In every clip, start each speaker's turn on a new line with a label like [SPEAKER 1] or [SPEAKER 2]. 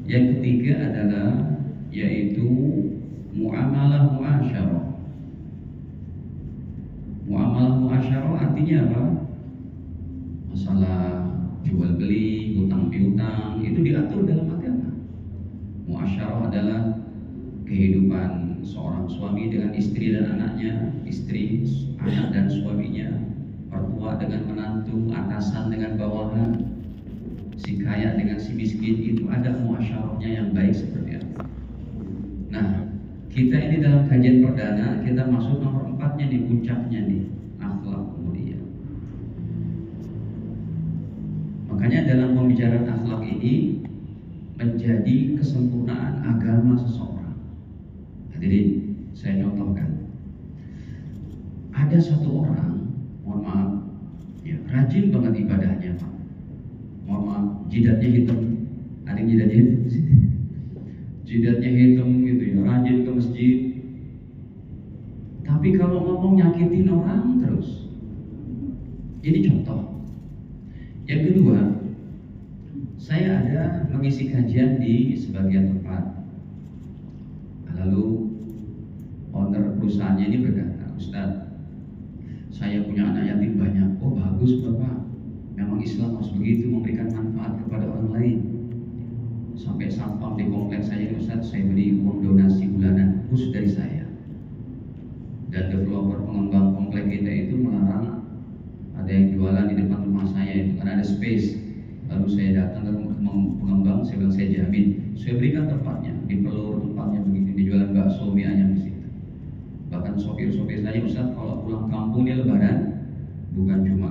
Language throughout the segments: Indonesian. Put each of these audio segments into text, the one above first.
[SPEAKER 1] Yang ketiga adalah yaitu muamalah muasyarah. Muamalah muasyarah artinya apa? Masalah jual beli, hutang piutang itu diatur dalam agama. Muasyarah adalah kehidupan seorang suami dengan istri dan anaknya, istri, anak dan suaminya, mertua dengan menantu, atasan dengan bawahan, si kaya dengan si miskin. Itu ada muasyarahnya yang baik seperti apa. Nah, kita ini dalam kajian perdana kita masuk nomor 4-nya di puncaknya nih, akhlak mulia. Makanya dalam pembicaraan akhlak ini menjadi kesempurnaan agama seseorang. Hadirin, saya contohkan. Ada satu orang, mohon maaf, ya, rajin banget ibadahnya, Pak. Mohon maaf, jidatnya hitam. Ada yang jidatnya hitam di sini. Jidatnya hitam gitu ya, rajin ke masjid. Tapi kalau ngomong nyakitin orang terus. Ini contoh. Yang kedua, saya ada mengisi kajian di sebagian tempat. Lalu owner perusahaannya ini berkata, Ustaz, saya punya anak yatim banyak. Oh bagus Bapak, memang Islam harus begitu, memberikan manfaat kepada orang lain. Sampai sampah di kompleks saya, Ustaz, saya beri uang donasi bulanan khusus dari saya. Dan developer pengembang komplek kita itu melarang ada yang jualan di depan rumah saya itu karena ada space. Lalu saya datang ke pengembang, saya bilang saya jamin, saya berikan tempatnya, di pelur tempatnya begini, dijualan bakso mie ayam di situ. Bahkan sopir-sopir saya, Ustaz, kalau pulang kampung dia lebaran, bukan cuma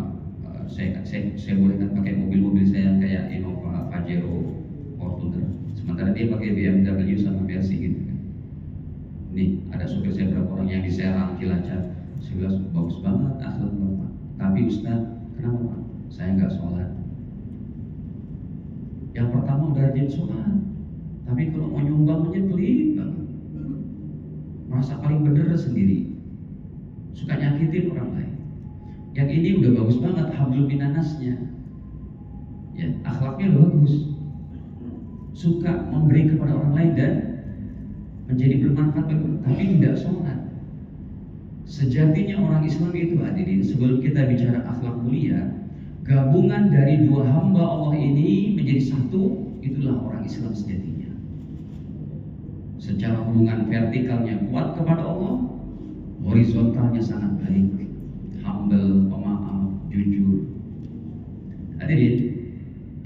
[SPEAKER 1] saya bolehkan pakai mobil-mobil saya yang kayak Innova, Pajero, Fortuner. Sementara dia pakai BMW sama Mercy gitu kan. Nih ada sopir saya berapa orang yang di Serang, Cilacap. Saya bilang bagus banget akhlak Bapak. Tapi Ustaz, kenapa Pak? Saya nggak sholat. Yang pertama udah rajin sholat, tapi kalau mau nyumbang aja pelit banget. Merasa paling bener sendiri, suka nyakitin orang lain. Yang ini udah bagus banget, hablum minanasnya. Ya, akhlaknya udah bagus. Suka memberi kepada orang lain dan menjadi bermanfaat, tapi tidak sholat. Sejatinya orang Islam itu, hadirin, sebelum kita bicara akhlak mulia, gabungan dari dua hamba Allah ini menjadi satu, itulah orang Islam sejatinya. Secara hubungan vertikalnya kuat kepada Allah, horizontalnya sangat baik, humble, pemaaf, jujur. Hadirin,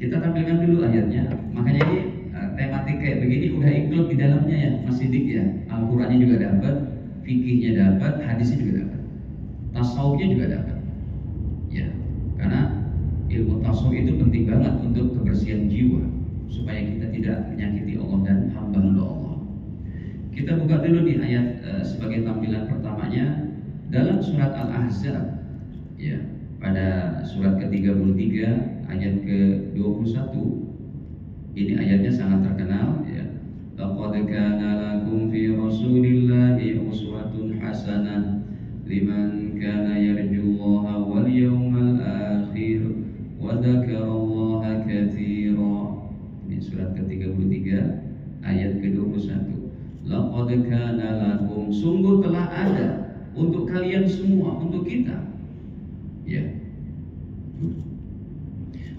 [SPEAKER 1] kita tampilkan dulu ayatnya. Makanya ini tematik kayak begini udah include di dalamnya ya, Mas Sidik ya. Al-Qurannya juga dapat, fikihnya dapat, hadisnya juga dapat, tasawufnya juga dapat. Ya, karena ilmu tasawuf itu penting banget untuk kebersihan jiwa supaya kita tidak menyakiti Allah dan hamba-hamba Allah. Kita buka dulu di ayat sebagai tampilan pertamanya dalam surat Al-Ahzab, ya, pada surat ke-33 ayat ke-21. Ini ayatnya sangat terkenal ya. Laqad kana lakum fi Rasulillahi uswatun hasanah liman kana yarjullaha wal yawmal akhir wa dzakarallaha katsira. Ini surat ke-33 ayat ke-21. Laqad kana lakum, sungguh telah ada untuk kalian semua, untuk kita. Ya.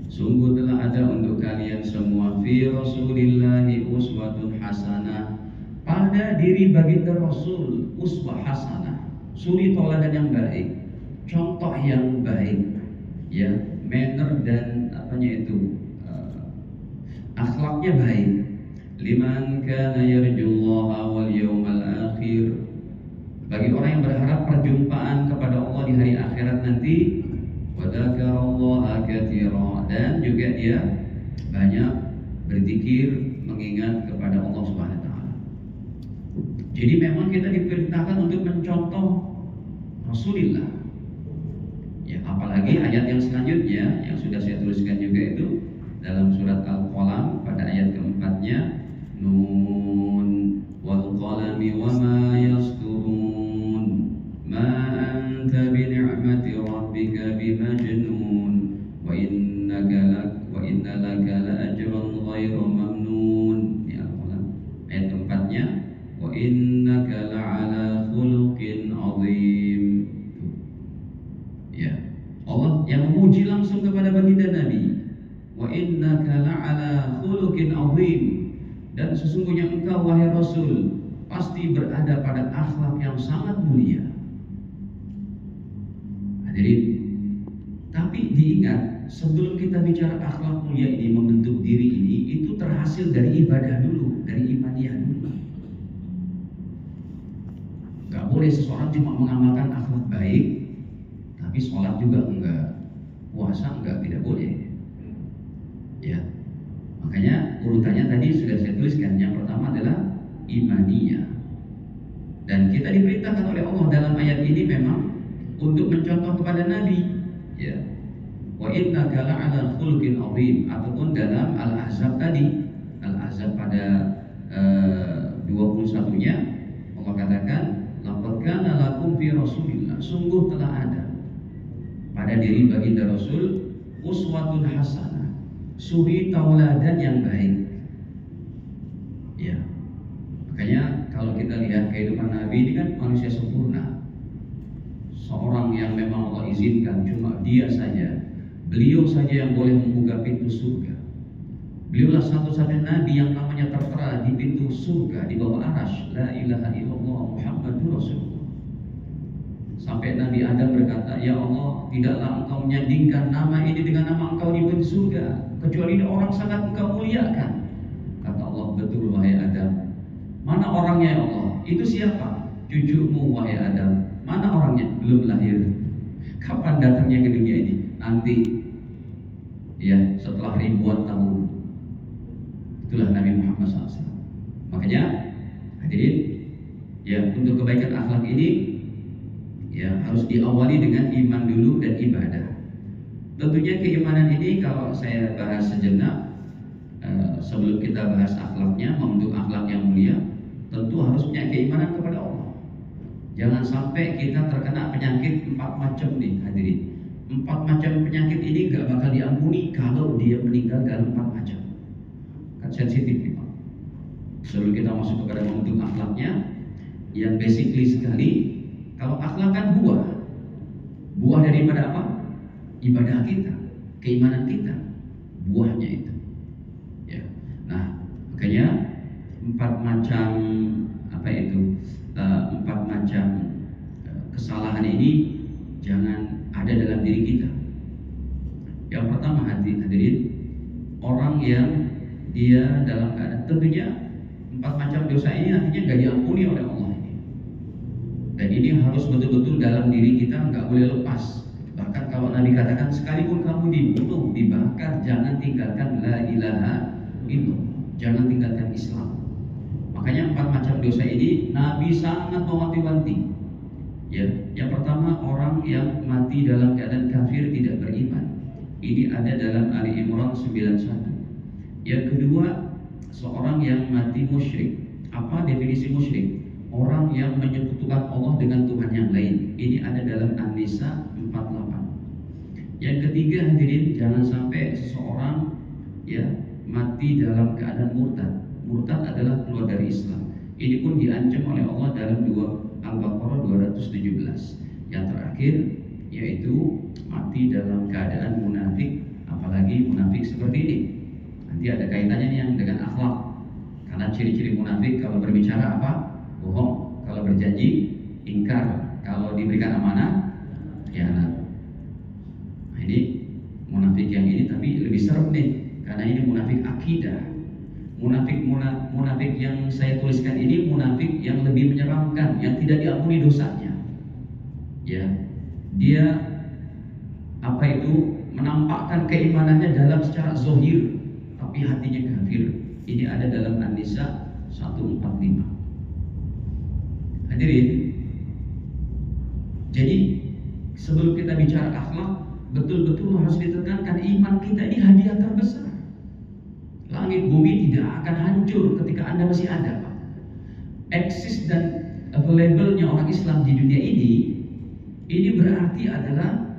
[SPEAKER 1] Sungguh telah ada untuk kalian semua fi Rasulillahi uswatun hasanah, pada diri baginda Rasul uswah hasanah, suri toladan yang baik, contoh yang baik, ya, manner dan apanya itu akhlaknya baik. Liman kana yarjullaha wal yawmal akhir, bagi orang yang berharap perjumpaan kepada Allah di hari akhirat nanti. Wa dzakarallaha katsira, dan juga dia banyak berzikir mengingat kepada Allah Subhanahu wa taala. Jadi memang kita diperintahkan untuk mencontoh Rasulullah. Ya, apalagi ayat yang selanjutnya yang sudah saya tuliskan juga itu dalam surat Al-Qalam pada ayat keempatnya, Nun wal qalami wa ma yasturun ma anta bi ni'mati rabbika bimajnun wa inna laka la ajran ghairu mamnun. innaka la'ala khuluqin 'azim, dan sesungguhnya engkau wahai Rasul pasti berada pada akhlak yang sangat mulia. Hadirin, tapi diingat, sebelum kita bicara akhlak mulia ini, membentuk diri ini, itu terhasil dari ibadah dulu, dari imaniyah dulu. Gak boleh seseorang cuma mengamalkan akhlak baik, tapi sholat juga enggak, puasa enggak, tidak boleh. Ya, makanya urutannya tadi sudah saya tuliskan. Yang pertama adalah imaniyah, dan kita diperintahkan oleh Allah dalam ayat ini memang untuk mencontoh kepada Nabi. Ya, wa innaka la'ala khuluqin 'azim, ataupun dalam Al-Ahzab tadi, Al-Ahzab pada 21-nya Allah katakan, laqad kana lakum fi Rasulillah, sungguh telah ada pada diri baginda Rasul uswatun hasanah, suri tauladan yang baik. Ya, makanya kalau kita lihat kehidupan Nabi ini kan manusia sempurna, seorang yang memang Allah izinkan cuma dia saja, beliau saja yang boleh membuka pintu surga. Beliaulah satu-satunya Nabi yang namanya tertera di pintu surga di bawah arasy, la ilaha illallah Muhammadur Rasulullah. Sampai Nabi Adam berkata, ya Allah, tidaklah engkau menyandingkan nama ini dengan nama engkau di pintu surga, kecuali orang sangat engkau muliakan. Kata Allah, betul wahai Adam. Mana orangnya ya Allah? Itu siapa? Cucumu wahai Adam. Mana orangnya? Belum lahir. Kapan datangnya ke dunia ini? Nanti, ya, setelah ribuan tahun. Itulah Nabi Muhammad SAW. Makanya hadirin, ya, untuk kebaikan akhlak ini, ya, harus diawali dengan iman dulu dan ibadah. Tentunya keimanan ini kalau saya bahas sejenak, sebelum kita bahas akhlaknya, membentuk akhlak yang mulia, tentu harus punya keimanan kepada Allah. Jangan sampai kita terkena penyakit 4 macam nih hadirin. 4 macam penyakit ini gak bakal diampuni kalau dia meninggal dalam 4 macam. Kan sensitif nih Pak. Sebelum kita masuk kepada membentuk akhlaknya, yang basically sekali, kalau akhlak kan buah daripada apa? Ibadah kita, keimanan kita, buahnya itu. Ya. Nah, makanya 4 macam apa itu? 4 macam kesalahan ini jangan ada dalam diri kita. Yang pertama hadirin, orang yang dia dalam keadaan, tentunya 4 macam dosa ini nantinya gak diampuni oleh Allah ini. Dan ini harus betul-betul dalam diri kita, gak boleh lepas. Bahkan kalau Nabi katakan, sekalipun kamu dibunuh, dibakar, jangan tinggalkan la ilaha illallah, jangan tinggalkan Islam. Makanya 4 macam dosa ini Nabi sangat mewanti-wanti. Ya, yang pertama, orang yang mati dalam keadaan kafir, tidak beriman. Ini ada dalam Ali Imran 91. Yang kedua, seorang yang mati musyrik. Apa definisi musyrik? Orang yang menyekutukan Allah dengan Tuhan yang lain. Ini ada dalam An-Nisa 48. Yang ketiga hadirin, jangan sampai seseorang ya mati dalam keadaan murtad. Murtad adalah keluar dari Islam. Ini pun diancam oleh Allah dalam 2 Al-Baqarah 217. Yang terakhir yaitu mati dalam keadaan munafik, apalagi munafik seperti ini. Nanti ada kaitannya nih yang dengan akhlak. Karena ciri-ciri munafik, kalau berbicara apa? Bohong. Kalau berjanji ingkar. Kalau diberikan amanah khianat. Nah, ini munafik yang ini tapi lebih serem nih, karena ini munafik akidah. Munafik yang saya tuliskan ini munafik yang lebih menyeramkan, yang tidak diampuni dosanya. Ya, dia apa itu menampakkan keimanannya dalam secara zahir, tapi hatinya kafir. Ini ada dalam An-Nisa 145. Hadirin, jadi sebelum kita bicara akhlak, betul-betul harus ditekankan iman kita ini hadiah terbesar. Langit bumi tidak akan hancur ketika Anda masih ada, Pak. Eksis dan available-nya orang Islam di dunia ini berarti adalah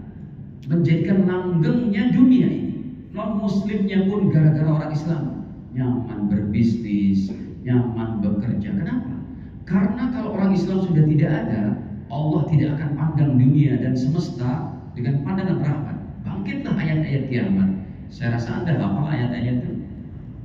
[SPEAKER 1] menjadikan langgengnya dunia ini. Non-muslimnya pun gara-gara orang Islam nyaman berbisnis, nyaman bekerja. Kenapa? Karena kalau orang Islam sudah tidak ada, Allah tidak akan pandang dunia dan semesta dengan pandangan rahmat. Bangkitlah ayat-ayat kiamat. Saya rasa Anda hafal ayat-ayat itu.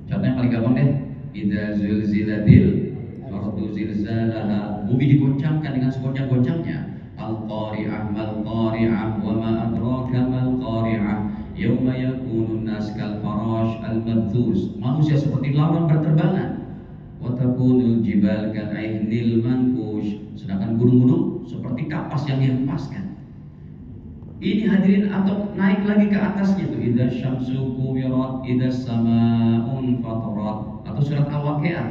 [SPEAKER 1] Contohnya paling gampang deh. Idza zulzilatil ardu zilzalaha. Bumi digoncangkan dengan segoncang-goncangnya. Al-qari'ah mal-qari'ah wa ma adraka mal-qari'ah. Yauma yakunun nas kal farash al-mabthus. Manusia seperti lawan berterbangan. Wa takunul jibal kal aihnil manfush. Sedangkan gunung-gunung seperti kapas yang dihempaskan. Ini hadirin atau naik lagi ke atasnya tuh idza syamsu kuwirat idza samaa'un fatarat atau surat Al-Waqiah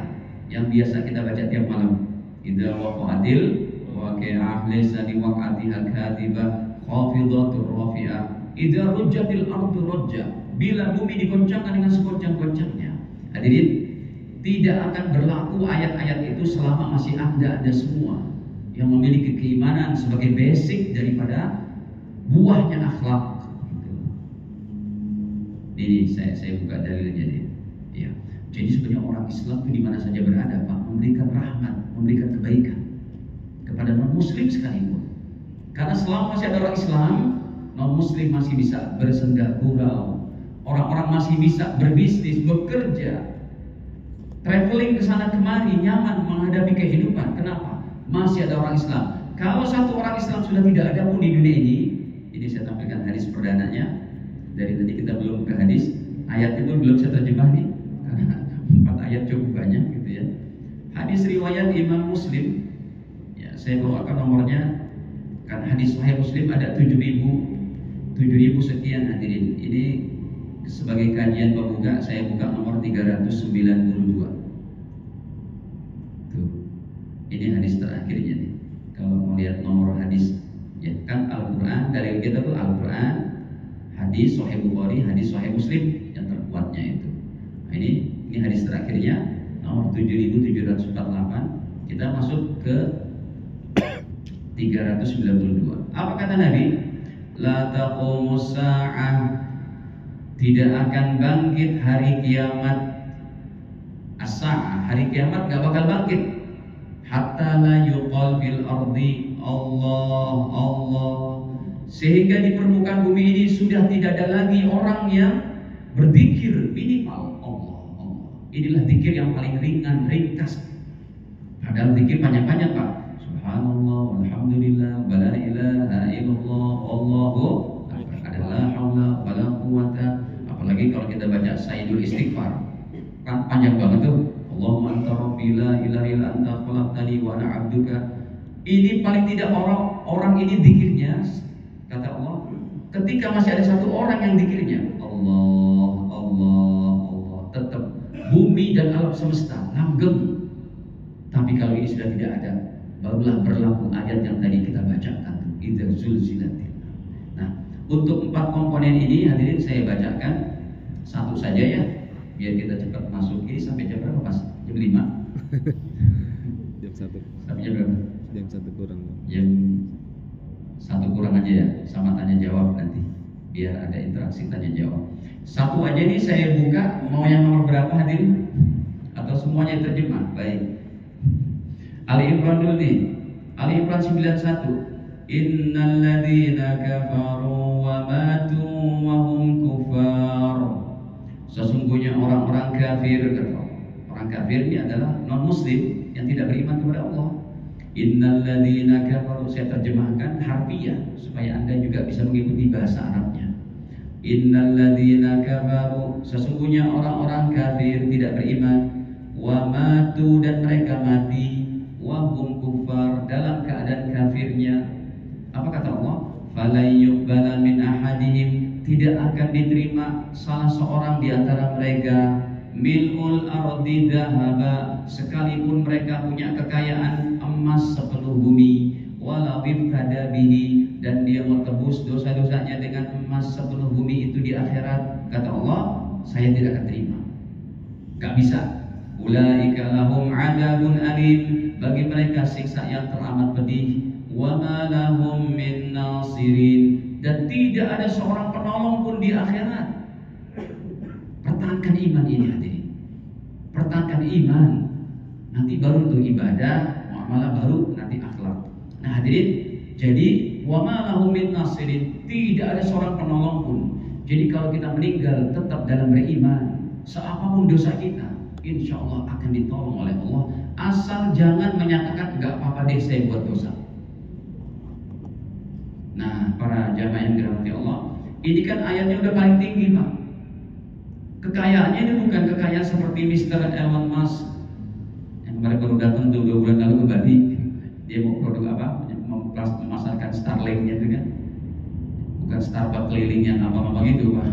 [SPEAKER 1] yang biasa kita baca tiap malam. Idza waqa'atil waqi'ah laysa liwaqa'atiha kadhibah khafidatur rafi'ah idza rujjatil ardu rajja. Bila bumi digoncangkan dengan segoncang-goncangnya. Hadirin, tidak akan berlaku ayat-ayat itu selama masih ada semua yang memiliki keimanan sebagai basic daripada buahnya akhlak. Ini saya buka dalilnya nih. Ya. Jadi sebenarnya orang Islam itu di mana saja berada, Pak, memberikan rahmat, memberikan kebaikan kepada non Muslim sekalipun. Karena selama masih ada orang Islam, non Muslim masih bisa bersenda gurau, orang-orang masih bisa berbisnis, bekerja, traveling ke sana kemari, nyaman menghadapi kehidupan. Kenapa? Masih ada orang Islam. Kalau satu orang Islam sudah tidak ada pun di dunia ini saya tampilkan hadis perdananya. Dari tadi kita belum buka hadis, ayat itu belum saya terjemah nih, karena 4 ayat cukup banyak gitu ya. Hadis riwayat Imam Muslim, ya saya bawakan nomornya, kan hadis Sahih Muslim ada 7.000 sekian hadirin. Ini sebagai kajian pembuka, saya buka nomor 392. Tuh, ini hadis terakhirnya nih. Kalau mau lihat nomor hadis, ya kan Al-Quran, dalil kita tuh Al-Quran, hadis Sahih Bukhari, hadis Sahih Muslim yang terkuatnya itu. Nah, ini hadis terakhirnya nomor 7748. Kita masuk ke 392. Apa kata Nabi? La taqumus sa'ah, tidak akan bangkit hari kiamat. As-sa'ah, hari kiamat gak bakal bangkit. Hatta la yuqal fil ardi Allah, Allah, sehingga di permukaan bumi ini sudah tidak ada lagi orang yang berzikir minimal Allah, Allah. Inilah zikir yang paling ringan, ringkas. Padahal zikir banyak-banyak, Pak. Subhanallah, alhamdulillah, wala ilaha illallah, Allahu akbar. Adalah haula wala quwata. Apalagi kalau kita baca Sayyidul Istighfar, kan panjang banget tuh. Allahumma anta rabbi la ilaha illa anta khalaqtani wa ana 'abduka. Ini paling tidak orang ini zikirnya, kata Allah, ketika masih ada satu orang yang zikirnya Allah, Allah, Allah, tetap bumi dan alam semesta langgeng. Tapi kalau ini sudah tidak ada, barulah berlaku ayat yang tadi kita bacakan, idza zulzilatil. Nah, untuk 4 komponen ini hadirin saya bacakan satu saja ya, biar kita cepat masuk. Ini sampai jam berapa, Mas? Jam 5?
[SPEAKER 2] Jam 1.
[SPEAKER 1] Sampai jam berapa?
[SPEAKER 2] Jam 1 kurang.
[SPEAKER 1] Jam 1 kurang aja ya, sama tanya jawab nanti, biar ada interaksi tanya jawab. Satu aja nih saya buka, mau yang nomor berapa hadirin? Atau semuanya terjemah? Baik. Ali Imran dulu nih. Ali Imran 91. Innal ladzina kafaru wa matu wa hum kufar. Sesungguhnya orang-orang kafir, kata orang kafir ini adalah non muslim yang tidak beriman kepada Allah. Innal ladzina kafaru, saya terjemahkan harfiah supaya Anda juga bisa mengikuti bahasa Arabnya. Innal ladzina kafaru, sesungguhnya orang-orang kafir tidak beriman, wa matu, dan mereka mati, wa hum kufar, dalam keadaan kafirnya. Apa kata Allah? Falan yuqbala min ahadihim, tidak akan diterima salah seorang di antara mereka mil'ul ardi dhahaba, sekalipun mereka punya kekayaan emas sepenuh bumi, walau ibtada bihi, dan dia mau tebus dosa-dosanya dengan emas sepenuh bumi itu di akhirat. Kata Allah, saya tidak akan terima, gak bisa. Ulaika lahum adabun alim, bagi mereka siksa yang teramat pedih. Wa ma lahum min nasirin, dan tidak ada seorang penolong pun di akhirat. Pertahankan iman ini hadirin, pertahankan iman, nanti baru untuk ibadah, muamalah, baru nanti akhlak. Nah hadirin, jadi wa ma lahum min nasirin, tidak ada seorang penolong pun. Jadi kalau kita meninggal tetap dalam beriman, seapapun dosa kita, insya Allah akan ditolong oleh Allah. Asal jangan menyatakan nggak apa-apa deh saya buat dosa. Nah, para jamaah yang dirahmati Allah, ini kan ayatnya udah paling tinggi, Pak. Kekayaannya ini bukan kekayaan seperti Mr. Elon Musk yang kemarin baru datang 2 bulan lalu ke Bali. Dia mau produk apa? Memasarkan Starlink-nya itu kan. Bukan Starbucks keliling yang apa-apa itu, Pak.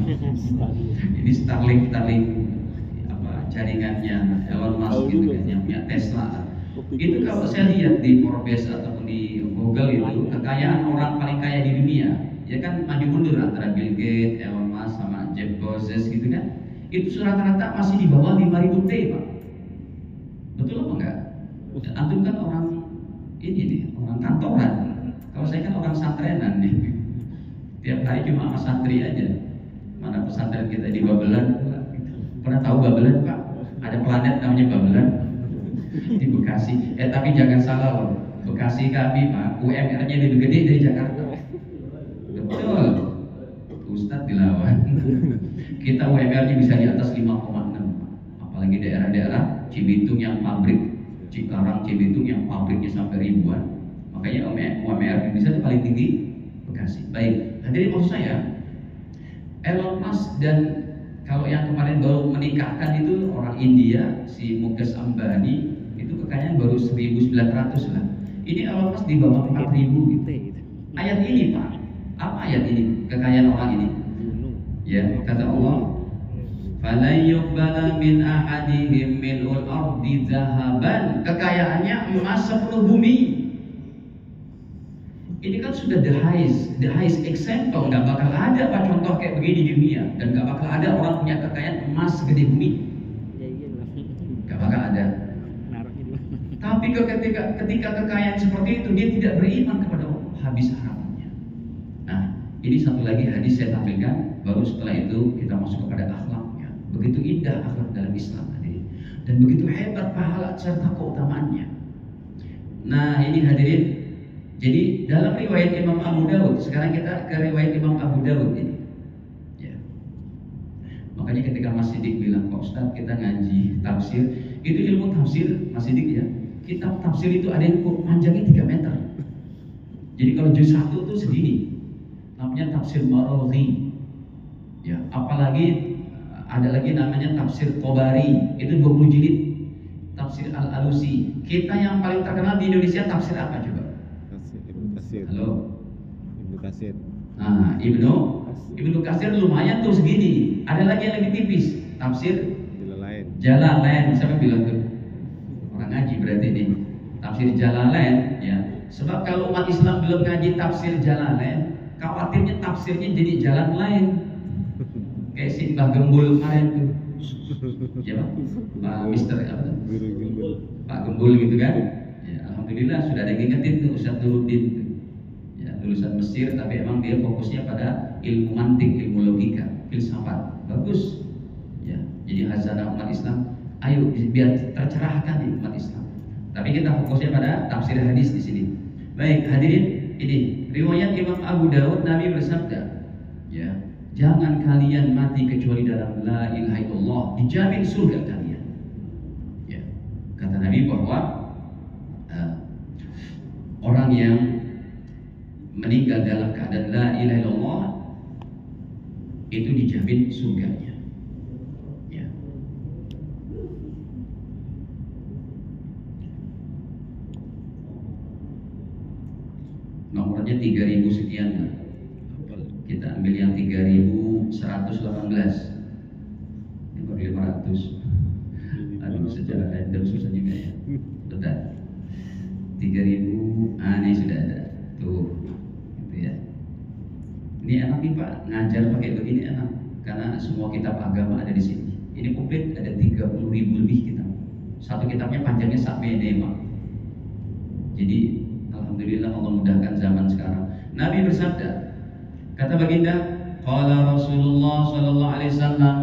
[SPEAKER 1] Ini Starlink apa jaringannya Elon Musk gitu kan, yang punya Tesla. Itu kalau saya lihat di Forbes ataupun di Google itu kekayaan orang paling kaya di dunia, ya kan maju mundur antara Bill Gates, Elon Musk sama Jeff Bezos gitu kan. Itu rata-rata masih di bawah 5.000 T, Pak. Betul apa enggak? Antum kan orang ini nih, orang kantoran. Kalau saya kan orang santrenan nih. Tiap hari cuma sama santri aja. Mana pesantren kita di Babelan? Pernah tahu Babelan, Pak? Ada planet namanya Babelan di Bekasi. Tapi jangan salah loh. Bekasi kami, Pak, UMR-nya lebih gede dari Jakarta. Betul. Ustadz dilawan. Kita UMR-nya bisa di atas 5,6. Apalagi daerah-daerah Cibitung yang pabrik, Cikarang, Cibitung yang pabriknya sampai ribuan. Makanya UMR Indonesia itu paling tinggi Bekasi. Baik, hadirin maksud saya, Elon Musk dan kalau yang kemarin baru menikahkan itu orang India, si Mukesh Ambani, itu kekayaan baru 1.900 lah. Ini Elon Musk di bawah 4.000 gitu. Ayat ini, Pak, apa ayat ini? Kekayaan orang ini. Ya, kata Allah, "Falan yuqbala min ahadihim mil'ul ardi dhahaban." Kekayaannya emas sepenuh bumi. Ini kan sudah the highest example. Gak bakal ada Pak contoh kayak begini di dunia, dan gak bakal ada orang punya kekayaan emas segede bumi. Gak bakal ada. Tapi ketika kekayaan seperti itu, dia tidak beriman kepada Allah, habis harapannya. Nah, ini satu lagi hadis saya tampilkan. Baru setelah itu kita masuk kepada akhlaknya. Begitu indah akhlak dalam Islam hadirin, dan begitu hebat pahala serta keutamaannya. Nah, ini hadirin. Jadi dalam riwayat Imam Abu Dawud, sekarang kita ke riwayat Imam Abu Dawud ini. Ya. Makanya ketika Mas Sidik bilang, Pak Ustadz kita ngaji tafsir, itu ilmu tafsir Mas Sidik ya. Kitab tafsir itu ada yang panjangnya 3 meter. Jadi kalau juz 1 itu segini, namanya tafsir Maraghi. Ya, apalagi ada lagi namanya tafsir Tabari, itu 20 jilid. Tafsir Al-Alusi. Kita yang paling terkenal di Indonesia tafsir apa coba? Halo.
[SPEAKER 2] Ibnu Katsir.
[SPEAKER 1] Nah, Ibnu Katsir lumayan tuh segini. Ada lagi yang lebih tipis, tafsir Jalalain. Siapa bilang tuh? Orang ngaji berarti ini. Tafsir Jalalain ya. Sebab kalau umat Islam belum ngaji tafsir Jalalain, khawatirnya tafsirnya jadi jalan lain. Kayak si Mbah Gembul kemarin tuh. Siapa? Pak Mister apa? Pak Gembul gitu kan? Ya, alhamdulillah sudah ada yang ngingetin tuh Ustaz Nuruddin tuh. Ya, lulusan Mesir tapi emang dia fokusnya pada ilmu mantik, ilmu logika, filsafat. Bagus. Ya, jadi hazanah umat Islam. Ayo biar tercerahkan nih umat Islam. Tapi kita fokusnya pada tafsir hadis di sini. Baik, hadirin, ini riwayat Imam Abu Dawud, Nabi bersabda, ya, jangan kalian mati kecuali dalam la ilaha illallah, dijamin surga kalian. Ya, kata Nabi bahwa orang yang meninggal dalam keadaan la ilaha illallah itu dijamin surganya. Ya. Nomornya 3000 sekian lah. Kita ambil yang 3118. Ini baru 500. Aduh, secara random susah juga ya. Bentar. 3000. Ini sudah ada. Tuh. Gitu ya. Ini enak nih Pak, ngajar pakai begini enak. Karena semua kitab agama ada di sini. Ini komplit ada 30.000 lebih kitab. Satu kitabnya panjangnya sampai ini Pak. Jadi alhamdulillah Allah mudahkan zaman sekarang. Nabi bersabda, kata baginda, qala Rasulullah sallallahu alaihi wasallam,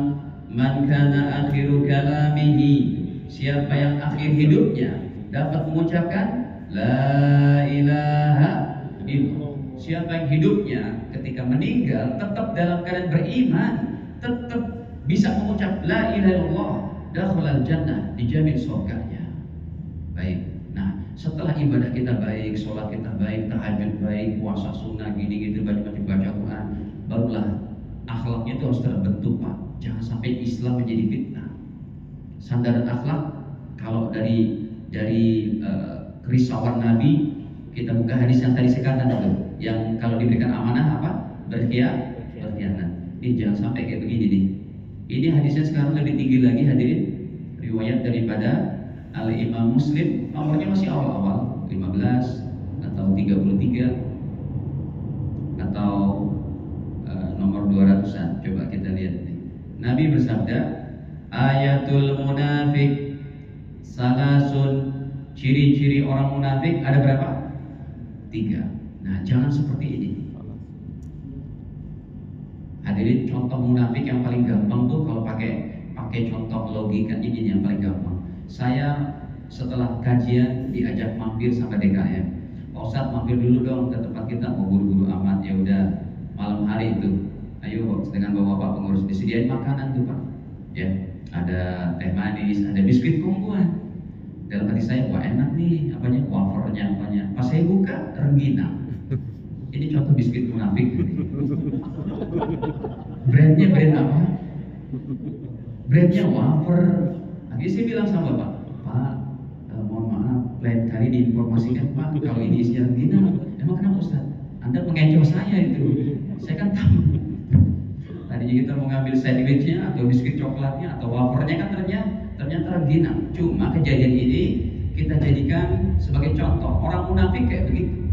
[SPEAKER 1] man kana akhiru kalamihi, siapa yang akhir hidupnya dapat mengucapkan la ilaha illallah, siapa yang hidupnya ketika meninggal tetap dalam keadaan beriman, tetap bisa mengucap la ilaha illallah, dakhalal jannah, dijamin surganya. Baik. Nah, setelah ibadah kita baik, sholat kita baik, tahajud baik, puasa sunnah gini-gitu, baca Quran, barulah akhlaknya itu harus terbentuk, Pak. Jangan sampai Islam menjadi fitnah. Sandaran akhlak kalau dari kerisauan Nabi, kita buka hadis yang tadi sekatan itu, yang kalau diberikan amanah apa? Berkhianat. Ini jangan sampai kayak begini nih. Ini hadisnya sekarang lebih tinggi lagi hadirin, riwayat daripada Al-Imam Muslim, nomornya masih awal-awal, 15 atau 33 atau nomor 200-an. Coba kita lihat nih. Nabi bersabda, ayatul munafik salasun, ciri-ciri orang munafik ada berapa? 3. Nah, jangan seperti ini. Hadirin, contoh munafik yang paling gampang tuh kalau pakai contoh logika ini yang paling gampang. Saya setelah kajian diajak mampir sama DKM. Pak Ustadz, mampir dulu dong ke tempat kita, mau buru-buru amat. Ya udah, malam hari itu, ayo dengan bapak-bapak pengurus disediain makanan tuh Pak. Ya, ada teh manis, ada biskuit kongguan. Dalam hati saya, wah enak nih, apanya, wafernya apanya. Pas saya buka, rengginang. Ini contoh biskuit munafik. Brandnya brand apa? Brandnya wafer. Lagi saya bilang sama Pak, mohon maaf, lain kali diinformasikan Pak, kalau ini isinya rengginang. Emang kenapa Ustaz? Anda mengecoh saya itu. Saya kan tahu. Tadinya kita mau ngambil sandwichnya atau biskuit coklatnya atau wafernya kan ternyata rengginang. Cuma kejadian ini kita jadikan sebagai contoh. Orang munafik kayak begitu.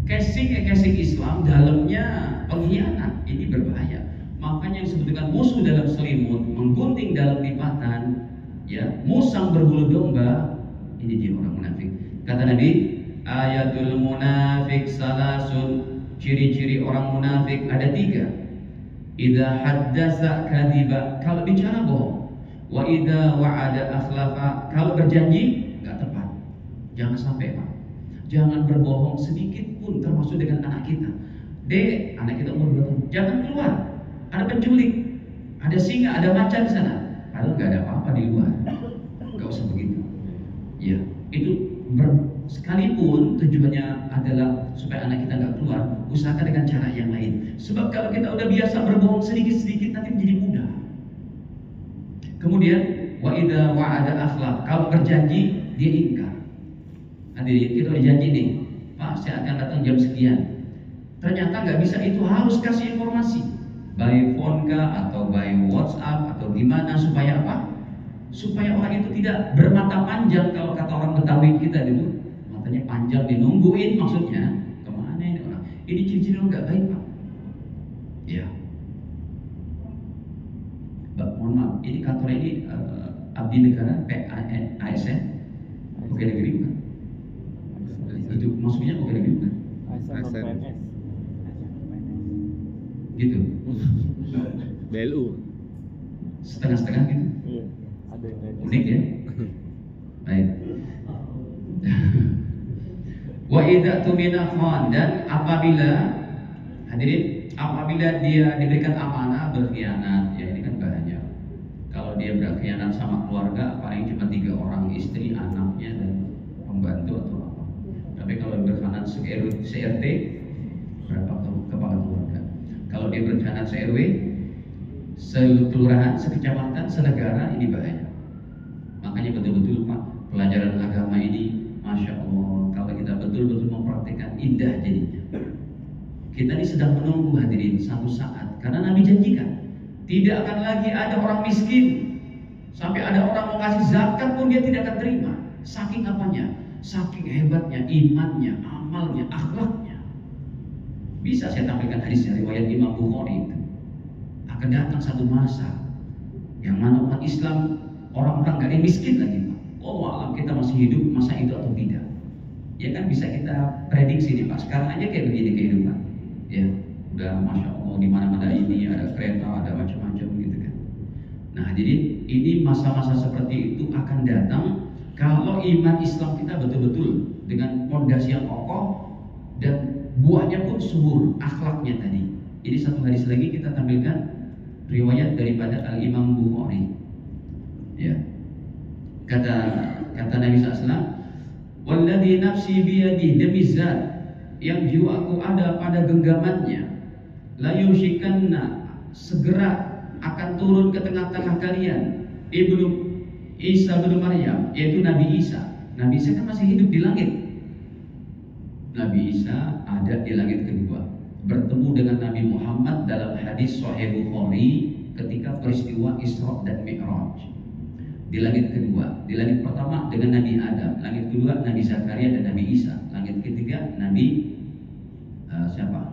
[SPEAKER 1] Casing Islam dalamnya pengkhianat. Ini berbahaya. Makanya yang disebut dengan musuh dalam selimut, menggunting dalam lipatan, ya, musang berbulu domba. Ini dia orang munafik. Kata Nabi, ayatul munafik salasun, ciri-ciri orang munafik ada 3. Idza haddasa kadiba, kalau bicara bohong. Wa idza wa'ada akhlafa, kalau berjanji enggak tepat. Jangan sampai, Pak. Jangan berbohong sedikit pun, termasuk dengan anak kita. Dek, anak kita umur 2 tahun, jangan keluar. Ada penculik, ada singa, ada macan di sana. Padahal enggak ada apa-apa di luar. Enggak usah begitu. Ya, itu sekalipun tujuannya adalah supaya anak kita nggak keluar, usahakan dengan cara yang lain. Sebab kalau kita udah biasa berbohong sedikit-sedikit, nanti menjadi mudah. Kemudian wa idza wa'ada akhlaf, kalau berjanji dia ingkar. Hadirin, kita udah janji nih, Pak, saya akan datang jam sekian. Ternyata nggak bisa, itu harus kasih informasi, by phone kah atau by WhatsApp atau gimana, supaya apa? Supaya orang itu tidak bermata panjang. Kalau kata orang Betawi kita dulu, matanya panjang dinungguin, maksudnya kemana ini orang? Ini ciri-ciri orang nggak baik, Pak. Ya, mohon maaf, ini kantor ini abdi negara ASN, oke negeri bukan? Itu maksudnya oke negeri bukan?
[SPEAKER 2] ASN.
[SPEAKER 1] Gitu.
[SPEAKER 2] BLU.
[SPEAKER 1] Setengah-setengah gitu. Unik ya. Baik. Wa idza tumina khan, dan apabila hadirin, apabila dia diberikan amanah berkhianat, ya ini kan bahaya. Kalau dia berkhianat sama keluarga, paling cuma 3 orang, istri, anaknya dan pembantu atau apa. Tapi kalau berkhianat se-RT, berapa kepala keluarga? Kalau dia berkhianat se-RW, sekelurahan, sekecamatan, senegara, ini bahaya. Makanya betul-betul Pak, pelajaran agama ini, Masya Allah, kalau kita betul-betul mempraktikkan, indah jadinya. Kita ini sedang menunggu hadirin satu saat, karena Nabi janjikan tidak akan lagi ada orang miskin. Sampai ada orang mau kasih zakat pun dia tidak akan terima. Saking apanya? Saking hebatnya imannya, amalnya, akhlaknya. Bisa saya tampilkan hadis dari riwayat Imam Bukhari itu. Akan datang satu masa yang mana umat Islam, orang-orang gak ada yang miskin lagi, Pak. Oh alam, kita masih hidup masa itu atau tidak? Ya kan bisa kita prediksi nih, Pak. Sekarang aja kayak begini kehidupan. Ya, udah Masya Allah di mana-mana ini ada kereta, ada macam-macam gitu kan. Nah, jadi ini masa-masa seperti itu akan datang kalau iman Islam kita betul-betul dengan fondasi yang kokoh dan buahnya pun subur, akhlaknya tadi. Ini satu hadis lagi kita tampilkan riwayat daripada Al-Imam Bukhari. Ya. Kata Nabi SAW, "Walladzi nafsi biyadihi, demi zat yang jiwaku ada pada genggamannya, la yushikanna, segera akan turun ke tengah-tengah kalian Ibnu Isa bin Maryam, yaitu Nabi Isa." Nabi Isa kan masih hidup di langit. Nabi Isa ada di langit kedua, bertemu dengan Nabi Muhammad dalam hadis Sahih Bukhari ketika peristiwa Isra dan Mi'raj. Di langit kedua, di langit pertama dengan Nabi Adam, langit kedua Nabi Zakaria dan Nabi Isa, langit ketiga Nabi siapa?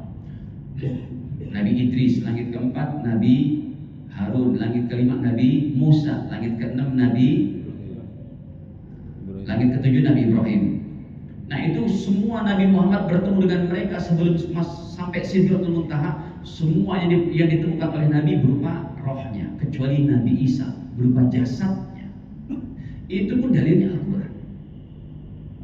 [SPEAKER 1] Nabi Idris, langit keempat Nabi Harun, langit kelima Nabi Musa, langit keenam langit ketujuh Nabi Ibrahim. Nah, itu semua Nabi Muhammad bertemu dengan mereka sebelum sampai Sidratul Muntaha. Semua yang ditemukan oleh Nabi berupa rohnya, kecuali Nabi Isa berupa jasadnya. Itu pun dalilnya Al-Quran.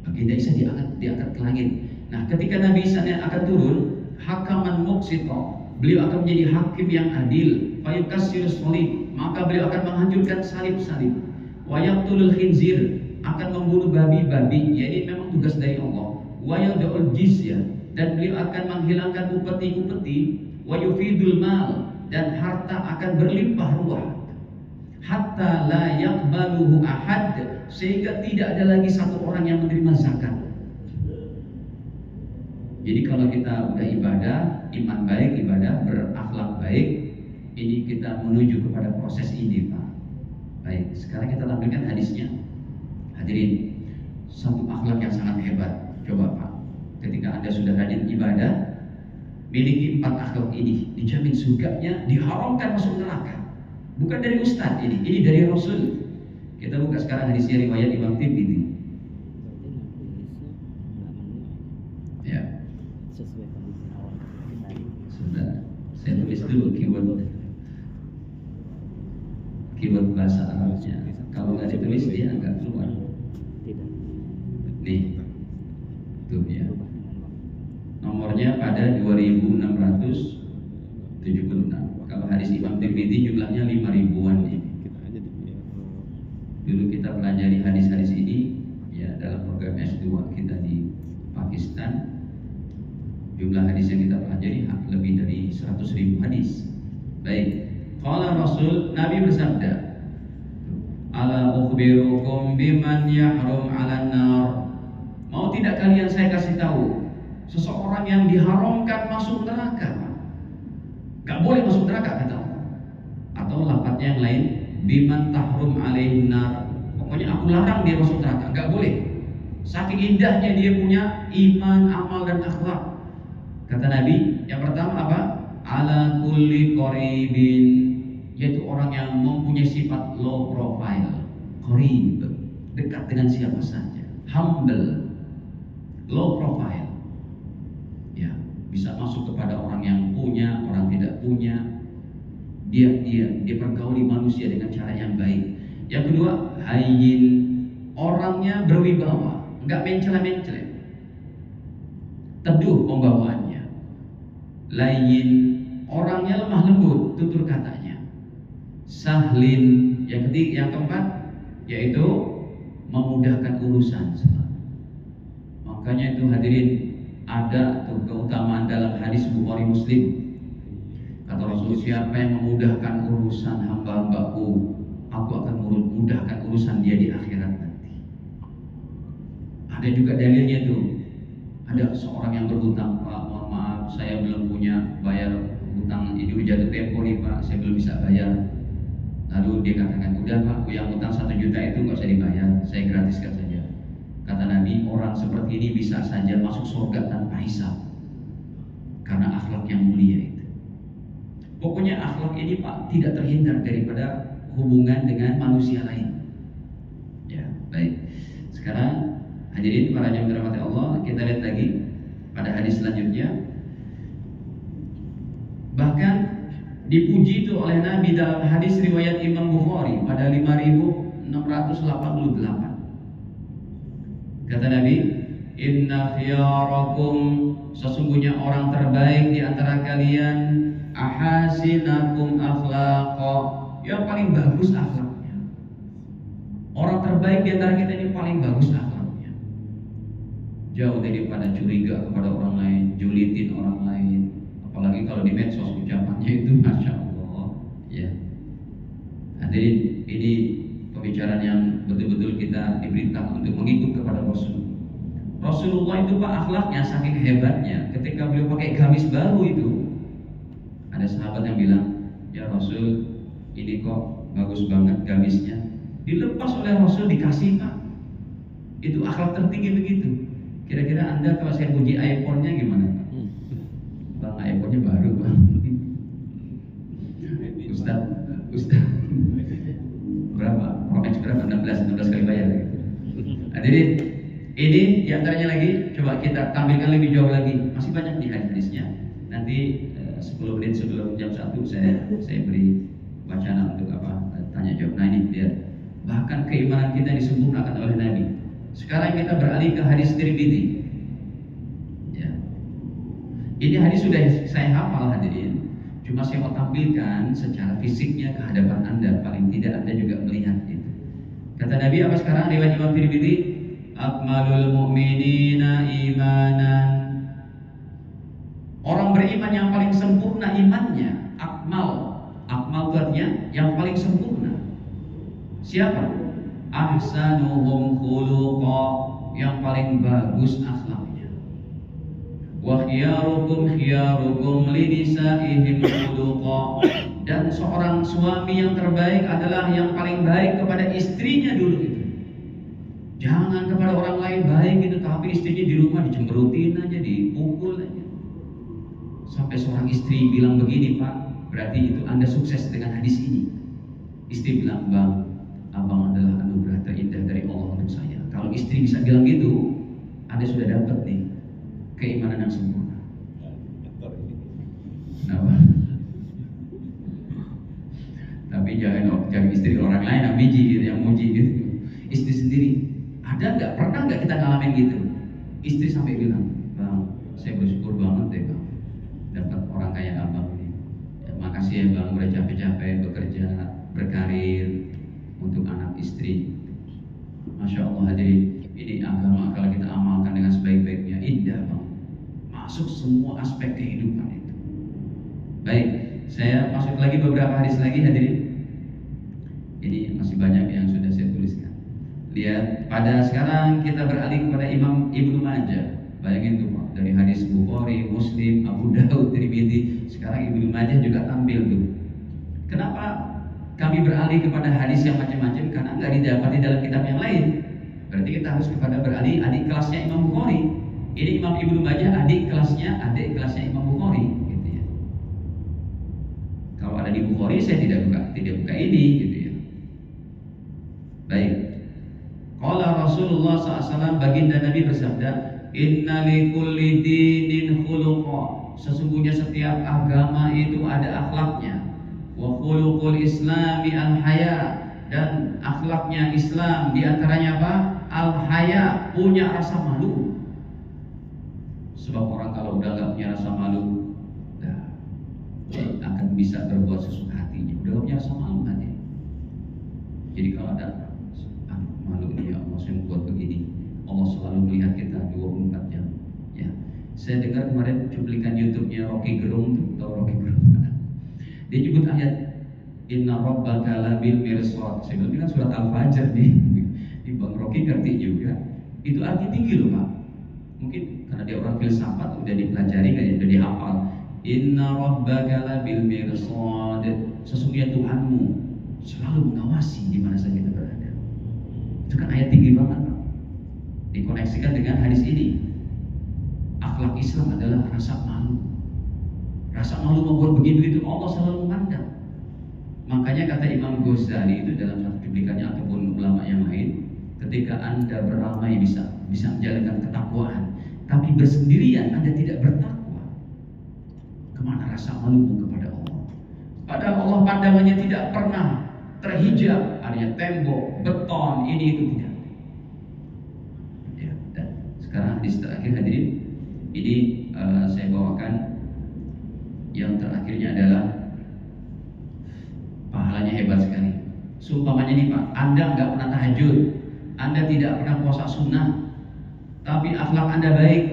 [SPEAKER 1] Baginda Isa diangkat ke langit. Nah, ketika Nabi Isa akan turun, hakaman muqsito, beliau akan menjadi hakim yang adil. Fayukassirus salib, maka beliau akan menghancurkan salib-salib. Wa yaqtulul khinzir, akan membunuh babi-babi. Ya, ini memang tugas dari Allah. Wa yad'ul jizyah, dan beliau akan menghilangkan upeti-upeti. Wa yufidul mal, dan harta akan berlimpah ruah. Hatta la yaqbaluhu ahad, sehingga tidak ada lagi satu orang yang menerima zakat. Jadi kalau kita udah ibadah, iman baik, ibadah, berakhlak baik, ini kita menuju kepada proses ini, Pak. Baik, sekarang kita tampilkan hadisnya. Hadirin, satu akhlak yang sangat hebat. Coba Pak, ketika Anda sudah rajin ibadah, miliki 4 akhlak ini, dijamin surganya, diharamkan masuk neraka. Bukan dari Ustadz ini dari Rasul. Kita buka sekarang hadisnya riwayat Imam Tirmidzi. Ya. Sudah, saya tulis dulu keyword bahasa Arabnya. Kalau nggak ditulis dia agak keluar. Nih, tuh ya. Nomornya pada 2676. Kalau hadis Imam Tirmidzi jumlahnya 5.000-an nih. Dulu kita pelajari hadis-hadis ini ya dalam program S2 kita di Pakistan. Jumlah hadis yang kita pelajari lebih dari 100.000 hadis. Baik. Qala Rasul, Nabi bersabda, "Ala ukhbirukum biman yahrum 'alan nar." Mau tidak kalian saya kasih tahu seseorang yang diharamkan masuk neraka? Gak boleh masuk neraka kata Allah. Atau lafadznya yang lain, biman tahrum 'alaihin nar. Pokoknya aku larang dia masuk neraka, gak boleh. Saking indahnya dia punya iman, amal dan akhlak. Kata Nabi, yang pertama apa? Ala kulli qaribin, yaitu orang yang mempunyai sifat low profile. Qarib, dekat dengan siapa saja. Humble, low profile. Ya, bisa masuk kepada orang yang punya, orang tidak punya. Dia pergauli manusia dengan cara yang baik. Yang kedua, hayyin, orangnya berwibawa, enggak mencela-mencela. Teduh pembawaannya. Layyin, orangnya lemah lembut, tutur katanya. Sahlin, yang keempat, yaitu memudahkan urusan. Makanya itu hadirin, ada tuh keutamaan dalam hadis Bukhari Muslim. Kata Rasul, siapa yang memudahkan urusan hamba-hambaku, aku akan memudahkan urusan dia di akhirat nanti. Ada juga dalilnya tuh. Ada seorang yang berhutang, Pak, mohon maaf, saya belum punya bayar hutang ini, udah jatuh tempo nih Pak, saya belum bisa bayar. Lalu dia katakan, udah Pak, yang hutang 1 juta itu nggak usah dibayar, saya gratiskan saja. Kata Nabi, orang seperti ini bisa saja masuk surga tanpa hisab, karena akhlak yang mulia itu. Pokoknya akhlak ini Pak tidak terhindar daripada hubungan dengan manusia lain. Ya, baik. Sekarang hadirin para jamaah dirahmati Allah, kita lihat lagi pada hadis selanjutnya. Bahkan dipuji itu oleh Nabi dalam hadis riwayat Imam Bukhari pada 5688. Kata Nabi, Inna khiyarakum, sesungguhnya orang terbaik di antara kalian, ahasinakum akhlaqa, yang paling bagus akhlaknya. Orang terbaik di antara kita ini paling bagus akhlaknya. Jauh daripada curiga kepada orang lain, julitin orang lain. Apalagi kalau di medsos ucapannya itu Masya Allah. Ya. Hadirin, ini pembicaraan yang betul-betul kita diperintah untuk mengikut kepada Rasul. Rasulullah itu Pak, akhlaknya saking hebatnya, ketika beliau pakai gamis baru itu, ada sahabat yang bilang, ya Rasul, ini kok bagus banget gamisnya. Dilepas oleh Rasul, dikasih Pak. Itu akhlak tertinggi begitu. Kira-kira Anda kalau saya puji iPhone-nya gimana Pak? Bang, iPhone-nya baru Bang. Ustaz berapa? Pro Max berapa? 16 kali bayar. Hadirin, ini diantaranya lagi, coba kita tampilkan lebih jauh lagi. Masih banyak di hadisnya. Nanti 10 menit sebelum jam 1 saya beri wacana untuk tanya jawab. Nah ini lihat, bahkan keimanan kita disempurnakan oleh Nabi. Sekarang kita beralih ke hadis Tirmidzi. Ya. Ini hadis sudah saya hafal hadirin. Cuma saya mau tampilkan secara fisiknya ke hadapan Anda, paling tidak Anda juga melihat itu. Kata Nabi apa sekarang riwayat Imam Tirmidzi? Akmalul mu'minina imanan. Orang beriman yang paling sempurna imannya, akmal. Akmal itu artinya yang paling sempurna. Siapa? Ahsanuhum khuluqa, yang paling bagus akhlaknya. Wa khiyarukum khiyarukum linisaihim khuluqa, dan seorang suami yang terbaik adalah yang paling baik kepada istrinya dulu itu. Jangan kepada orang lain baik itu, tapi istrinya di rumah dicemberutin aja, dipukul aja. Sampai seorang istri bilang begini, Pak, berarti itu Anda sukses dengan hadis ini. Istri bilang, Bang, abang adalah anugerah terindah dari Allah untuk saya. Kalau istri bisa bilang gitu, Anda sudah dapat nih keimanan yang sempurna. Kenapa? Tapi jangan istri orang lain yang biji gitu, yang muji gitu. Istri sendiri. Ada nggak? Pernah nggak kita ngalamin gitu? Istri sampai bilang, Bang, saya bersyukur banget deh Bang, dapat orang kayak abang ini. Ya, makasih ya Bang, udah capek-capek bekerja, berkarir untuk anak istri. Masya Allah hadirin, ini agama kalau kita amalkan dengan sebaik-baiknya, indah Bang. Masuk semua aspek kehidupan itu. Baik, saya masuk lagi beberapa hadis lagi hadirin. Ini masih banyak yang sudah saya tuliskan. Lihat, pada sekarang kita beralih kepada Imam Ibnu Majah. Bayangin tuh Pak, dari hadis Bukhari, Muslim, Abu Daud, Tirmidzi, sekarang Ibnu Majah juga tampil tuh. Kenapa kami beralih kepada hadis yang macam-macam? Karena nggak didapati dalam kitab yang lain. Berarti kita harus kepada beralih adik kelasnya Imam Bukhari. Ini Imam Ibnu Majah adik kelasnya Imam Bukhari, gitu ya. Kalau ada di Bukhari saya tidak buka ini, gitu ya. Baik. Qala Rasulullah SAW, baginda Nabi bersabda, Inna likulli dinin khuluqa, sesungguhnya setiap agama itu ada akhlaknya. Wa khuluqul islami al-haya, dan akhlaknya Islam diantaranya apa? Al-haya, punya rasa malu. Sebab orang kalau udah gak punya rasa malu, akan bisa berbuat sesuka hatinya. Udah punya rasa malu hati. Jadi kalau ada malu ya Allah, saya membuat begini. Allah selalu melihat kita 24 jam. Ya, saya dengar kemarin cuplikan YouTube-nya Rocky Gerung, tahu Rocky Gerung? Dia nyebut ayat Inna Rabbaka labil mirsad. Saya bilang ini kan surat Al-Fajr nih. Di Bang Rocky ngerti juga. Itu arti tinggi loh Pak. Mungkin karena dia orang filsafat udah dipelajari kan, udah dihafal. Inna Rabbaka labil mirsad. Sesungguhnya Tuhanmu selalu mengawasi di mana saja kita berada. Itu kan ayat tinggi banget Pak. Dikoneksikan dengan hadis ini. Akhlak Islam adalah rasa malu. Rasa malu membuat begitu itu Allah selalu memandang. Makanya kata Imam Ghazali itu dalam satu cuplikannya ataupun ulama yang lain, ketika Anda beramai bisa menjalankan ketakwaan, tapi bersendirian Anda tidak bertakwa, kemana rasa malumu kepada Allah? Padahal Allah pandangannya tidak pernah terhijab, artinya tembok, beton, ini itu tidak. Ya, dan sekarang di hadis terakhir hadirin, ini saya bawakan yang terakhirnya adalah pahalanya hebat sekali. Seumpamanya nih Pak, Anda nggak pernah tahajud, Anda tidak pernah puasa sunnah, tapi akhlak Anda baik,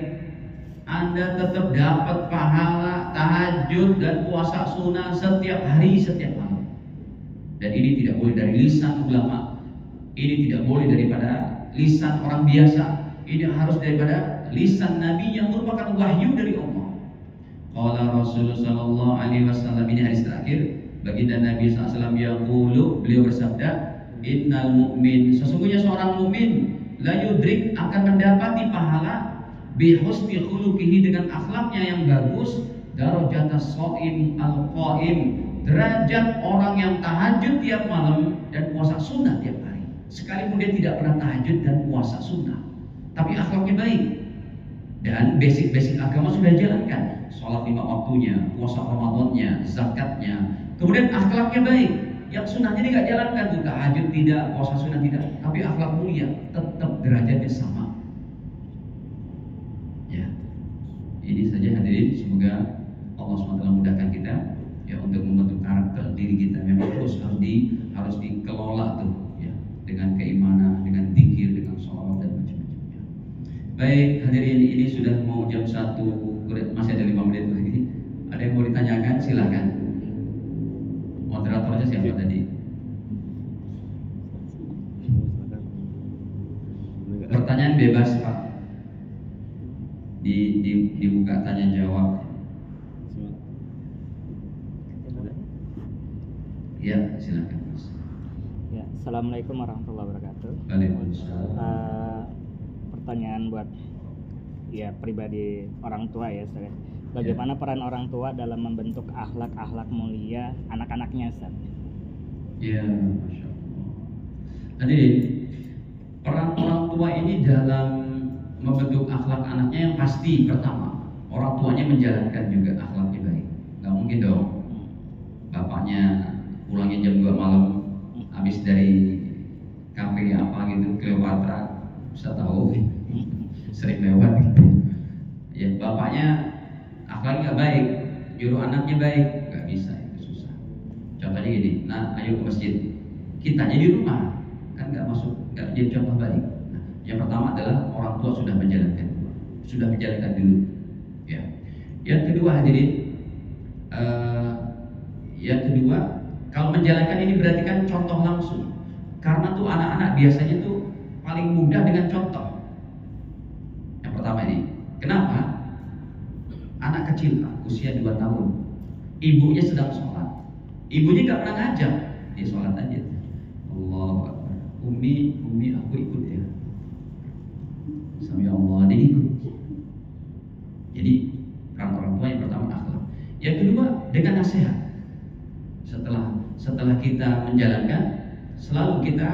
[SPEAKER 1] Anda tetap dapat pahala tahajud dan puasa sunnah setiap hari, setiap malam. Dan ini tidak boleh dari lisan ulama, ini tidak boleh daripada lisan orang biasa, ini harus daripada lisan Nabi yang merupakan wahyu dari Allah. Qala Rasulullah sallallahu alaihi wasallam, ini hadis terakhir. Baginda Nabi SAW yaqulu, beliau bersabda, innal mu'min, sesungguhnya seorang mukmin la yudrik, akan mendapati pahala bi husni khuluqihi, dengan akhlaknya yang bagus, darajatas shaim al-qaim, derajat orang yang tahajud tiap malam dan puasa sunnah tiap hari. Sekalipun dia tidak pernah tahajud dan puasa sunnah, tapi akhlaknya baik dan basic-basic agama sudah jalankan, sholat 5 waktunya, puasa Ramadannya, zakatnya, kemudian akhlaknya baik. Yang sunnahnya dia nggak jalankan tuh, tahajud tidak, puasa sunnah tidak, tapi akhlak mulia, tetap derajatnya sama. Ya, ini saja hadirin, semoga Allah SWT mudahkan kita ya untuk membentuk karakter diri kita. Memang harus dikelola tuh ya, dengan keimanan, dengan zikir, dengan sholawat dan macam-macamnya. Baik hadirin, ini sudah mau jam 1, masih ada 5 menit lagi. Ada yang mau ditanyakan? Silakan. Moderatornya siapa tadi? Pertanyaan bebas Pak. Dibuka tanya jawab. Ya, silakan Mas.
[SPEAKER 3] Ya, assalamualaikum warahmatullahi wabarakatuh.
[SPEAKER 1] Waalaikumsalam.
[SPEAKER 3] Pertanyaan buat ya pribadi orang tua ya, Ustaz. Bagaimana peran orang tua dalam membentuk akhlak mulia anak-anaknya, Ustaz?
[SPEAKER 1] Ya, Masya Allah. Hadirin, peran orang tua ini dalam membentuk akhlak anaknya yang pasti pertama, orang tuanya menjalankan juga akhlaknya baik. Gak mungkin dong bapaknya pulangnya jam 2 malam habis dari kafe apa gitu, Cleopatra, bisa tahu sering lewat gitu. Ya bapaknya akhlaknya gak baik, nyuruh anaknya baik, gak bisa, itu susah. Contohnya gini, nah ayo ke masjid, kitanya di rumah kan gak masuk, gak jadi contoh baik. Nah, yang pertama adalah orang tua sudah menjalankan dulu ya. Yang kedua hadirin, yang kedua, kalau menjalankan ini berarti kan contoh langsung, karena tuh anak-anak biasanya tuh paling mudah dengan contoh. Yang pertama ini, kenapa? Anak kecil Pak, usia 2 tahun, ibunya sedang sholat, ibunya gak pernah ngajak, dia sholat aja. Allahu Akbar, Umi aku ikut ya, Sami Allah, dia ikut. Jadi peran orang tua yang pertama akhlak. Yang kedua dengan nasihat. Setelah kita menjalankan, selalu kita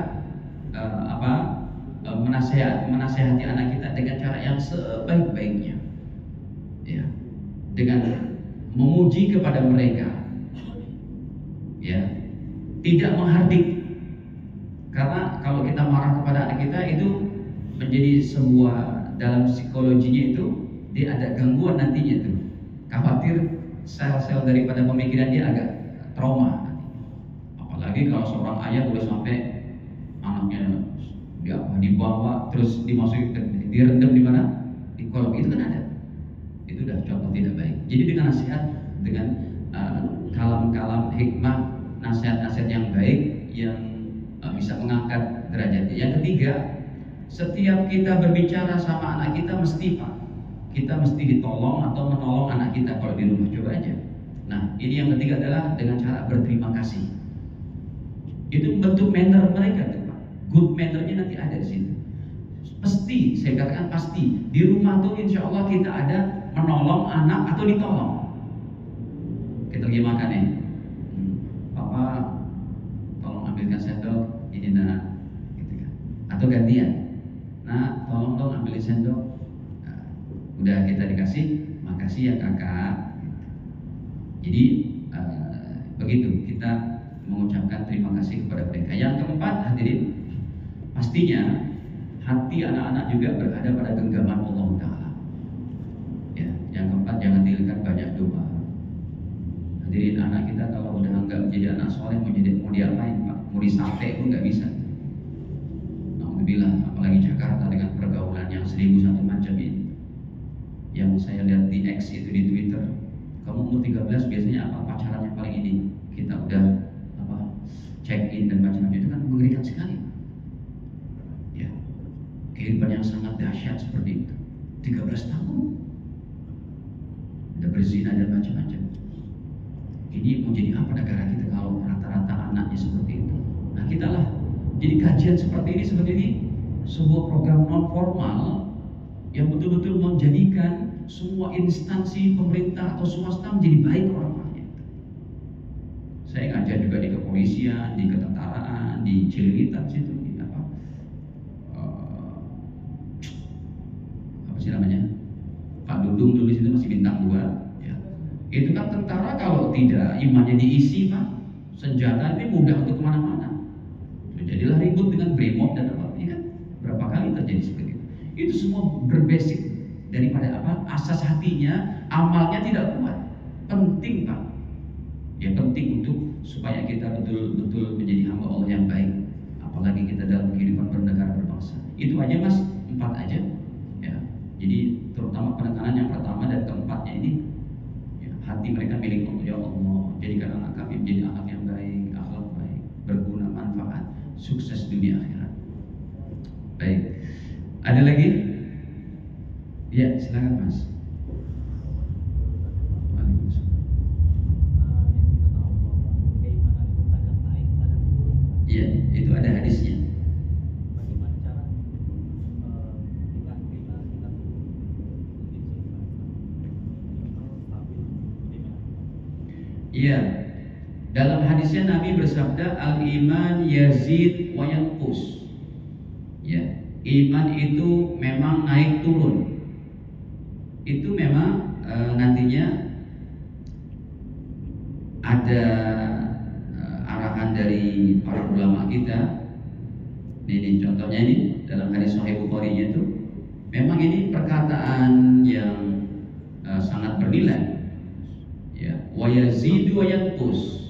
[SPEAKER 1] menasehati anak kita dengan cara yang sebaik-baiknya, ya, dengan memuji kepada mereka, ya, tidak menghardik. Karena kalau kita marah kepada anak kita itu menjadi sebuah, dalam psikologinya itu dia ada gangguan nantinya tuh, khawatir sel-sel daripada pemikiran dia agak trauma. Apalagi kalau seorang ayah boleh sampai anaknya dibawa terus dimasukin, direndam di mana, di kolom, itu kan ada, itu udah contoh tidak baik. Jadi dengan nasihat, dengan kalam-kalam hikmah, nasihat-nasihat yang baik yang bisa mengangkat derajatnya. Yang ketiga, setiap kita berbicara sama anak kita kita mesti ditolong atau menolong anak kita kalau di rumah. Coba aja. Nah, ini yang ketiga adalah dengan cara berterima kasih. Itu bentuk manner mereka tuh Pak. Good mannernya nanti ada di situ. Pasti, saya katakan pasti di rumah tuh insya Allah kita ada menolong anak atau ditolong. Kita lagi makan ya, Papa tolong ambilkan sendok ini nak, gitu kan. Atau gantian, nah tolong dong ambilin sendok. Nah, udah kita dikasih, makasih ya kakak. Jadi begitu kita mengucapkan terima kasih kepada mereka. Yang keempat hadirin, pastinya hati anak-anak juga berada pada genggaman Allah Ta'ala. menghasilkan banyak doa. Hadirin, anak kita kalau udah nggak menjadi anak soleh, mau diapain Pak? Mau disate pun nggak bisa. Alhamdulillah, apalagi Jakarta dengan pergaulan yang 1001 macam ini. Yang saya lihat di X itu di Twitter, kamu umur 13 biasanya apa pacaran yang paling ini? Kita udah check in dan macam-macam, itu kan mengerikan sekali. Ya, kehidupan yang sangat dahsyat seperti itu. 13 tahun udah berzina dan macam-macam. Ini mau jadi apa negara kita kalau rata-rata anaknya seperti itu? Nah, kita lah jadi kajian seperti ini sebuah program non formal yang betul-betul menjadikan semua instansi pemerintah atau swasta menjadi baik orang-orangnya. Saya ngajar juga di kepolisian, di ketentaraan, di Cililitan situ, di apa sih namanya, Pak Dudung dulu situ masih bintang 2 ya. Itu kan tentara kalau tidak imannya diisi Pak, senjata itu mudah untuk kemana-mana. Jadilah ribut dengan Brimob dan apa, ini kan berapa kali terjadi seperti itu. Itu semua berbasic daripada apa? Asas hatinya, amalnya tidak kuat. Penting Pak. Ya penting untuk supaya kita betul-betul menjadi hamba Allah yang baik. Apalagi kita dalam kehidupan bernegara berbangsa. Itu aja Mas, 4 aja. Ya. Jadi terutama penekanan yang pertama dan keempatnya ini, ya, hati mereka milik Allah. Ya Allah, jadikan anak kami menjadi anak yang baik, akhlak baik, berguna, manfaat, sukses dunia akhirat. Baik. Ada lagi? Ya, silakan Mas. Iya, itu ada hadisnya.
[SPEAKER 3] Bagaimana cara
[SPEAKER 1] Iya, dalam hadisnya Nabi bersabda, al-iman yazid wa yanqus. Ya, iman itu memang naik turun. Itu memang nantinya ada arahan dari para ulama kita. Ini contohnya ini dalam hadis Sahih Bukhari itu, memang ini perkataan yang sangat bernilai. Ya, wa yazidu wa yanqus.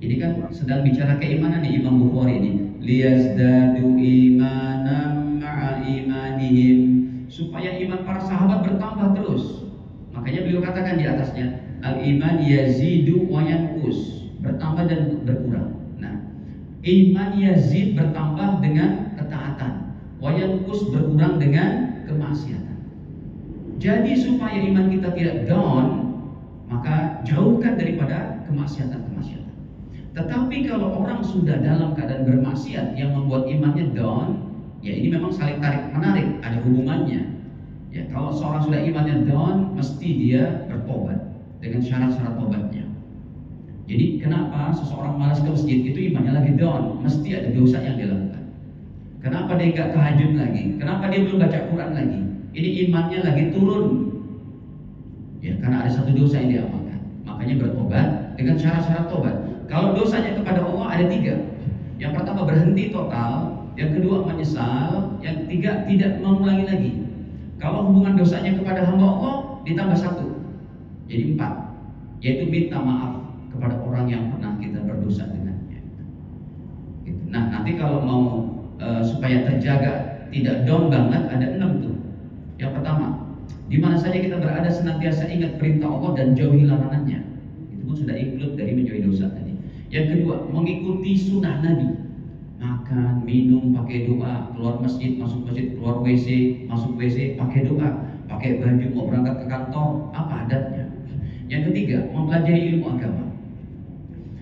[SPEAKER 1] Ini kan sedang bicara keimanan di Imam Bukhari ini. Liyazdadu imanan ma'a imanihim, supaya iman para sahabat bertambah terus. Makanya beliau katakan di atasnya, al-iman yazidu wa yanqus, bertambah dan berkurang. Nah, iman yazid bertambah dengan ketaatan, wa yanqus berkurang dengan kemaksiatan. Jadi supaya iman kita tidak down, maka jauhkan daripada kemaksiatan-kemaksiatan. Tetapi kalau orang sudah dalam keadaan bermaksiat yang membuat imannya down, ya ini memang saling tarik menarik, ada hubungannya. Ya, kalau seorang sudah imannya down, mesti dia bertobat dengan syarat-syarat tobatnya. Jadi kenapa seseorang malas ke masjid itu imannya lagi down, mesti ada dosa yang dia lakukan. Kenapa dia nggak tahajud lagi? Kenapa dia belum baca Quran lagi? Ini imannya lagi turun. Ya, karena ada satu dosa yang dia amalkan. Makanya bertobat dengan syarat-syarat tobat. Kalau dosanya kepada Allah ada 3. Yang pertama berhenti total, yang kedua menyesal, yang ketiga tidak mengulangi lagi. Kalau hubungan dosanya kepada hamba Allah ditambah 1, jadi 4, yaitu minta maaf kepada orang yang pernah kita berdosa dengannya. Gitu. Nah, nanti kalau mau supaya terjaga tidak down banget, ada 6 tuh. Yang pertama, di mana saja kita berada senantiasa ingat perintah Allah dan jauhi larangannya. Itu pun sudah include dari menjauhi dosa tadi. Yang kedua, mengikuti sunnah Nabi. Makan, minum, pakai doa, keluar masjid, masuk masjid, keluar WC, masuk WC, pakai doa, pakai baju, mau berangkat ke kantor, apa adatnya. Yang ketiga, mempelajari ilmu agama.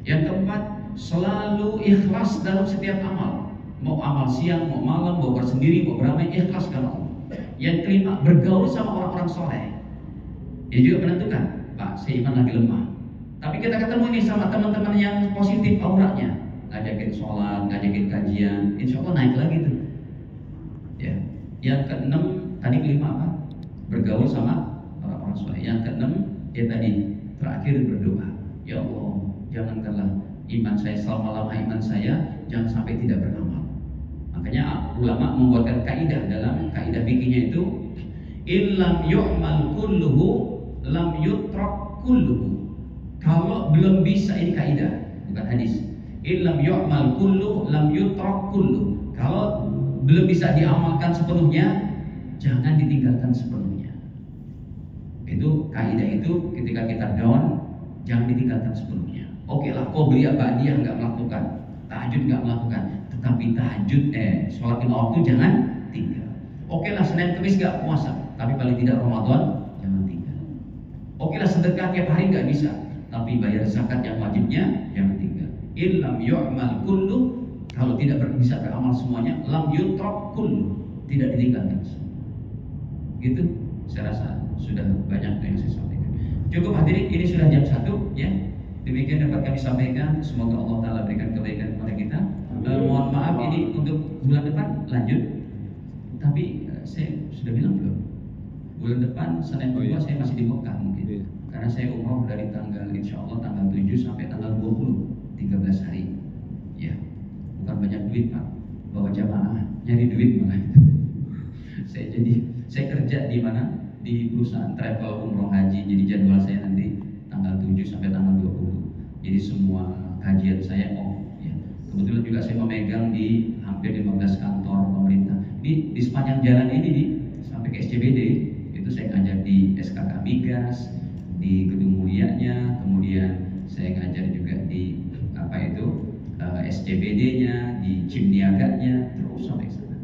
[SPEAKER 1] Yang keempat, selalu ikhlas dalam setiap amal. Mau amal siang, mau malam, mau bersendiri, mau beramai, ikhlas karena Allah. Yang kelima, bergaul sama orang-orang soleh. Dia juga menentukan, Pak, seiman lagi lemah. Tapi kita ketemu nih sama teman-teman yang positif auranya, ngajakin sholat, ngajakin kajian, insya Allah naik lagi tuh. Ya. Yang keenam, tadi kelima apa? Bergaul sama orang-orang soleh. Yang keenam, ya tadi terakhir berdoa. Ya Allah, jangankanlah iman saya selama-lama iman saya, jangan sampai tidak beramal. Makanya ulama membuatkan kaidah dalam kaidah fikihnya itu, illam yu'mal kulluhu lam yutrak kulluhu. Kalau belum bisa, ini kaidah bukan hadis. Illam yu'mal kullu lam yutrak kullu. Kalau belum bisa diamalkan sepenuhnya, jangan ditinggalkan sepenuhnya. Itu kaidah itu ketika kita down, jangan ditinggalkan sepenuhnya. Oke lah, qobliyah ba'diyah nggak melakukan, tahajud nggak melakukan, tetapi tahajud sholat lima waktu jangan tinggal. Oke lah, Senin Kamis nggak puasa, tapi paling tidak Ramadan jangan tinggal. Oke lah, sedekah tiap hari nggak bisa, tapi bayar zakat yang wajibnya jangan tinggal. Illam yu'mal kullu, kalau tidak bisa beramal semuanya, lam yutrak kullu, tidak ditinggalkan semua. Gitu, saya rasa sudah banyak yang saya sampaikan. Cukup hadirin, ini sudah jam 1 ya. Demikian dapat kami sampaikan. Semoga Allah Ta'ala berikan kebaikan kepada kita. Mohon maaf ini untuk bulan depan lanjut. Tapi saya sudah bilang belum, bulan depan Senin kedua saya masih di Mekah mungkin. Karena saya umroh dari tanggal insya Allah tanggal 7 sampai tanggal 20, 13 hari. Ya, bukan banyak duit Pak, bawa jamaah nyari duit malah. Saya kerja di mana? Di perusahaan travel umroh haji. Jadi jadwal saya nanti tanggal 7 sampai tanggal 20. Jadi semua kajian saya ya. Kebetulan juga saya memegang di hampir 15 kantor pemerintah. Di sepanjang jalan ini sampai ke SCBD itu saya ngajar di SKK Migas, di Gedung Mulianya, kemudian saya ngajar juga di SCBD-nya, di Cim Niaganya, terus sampai sana.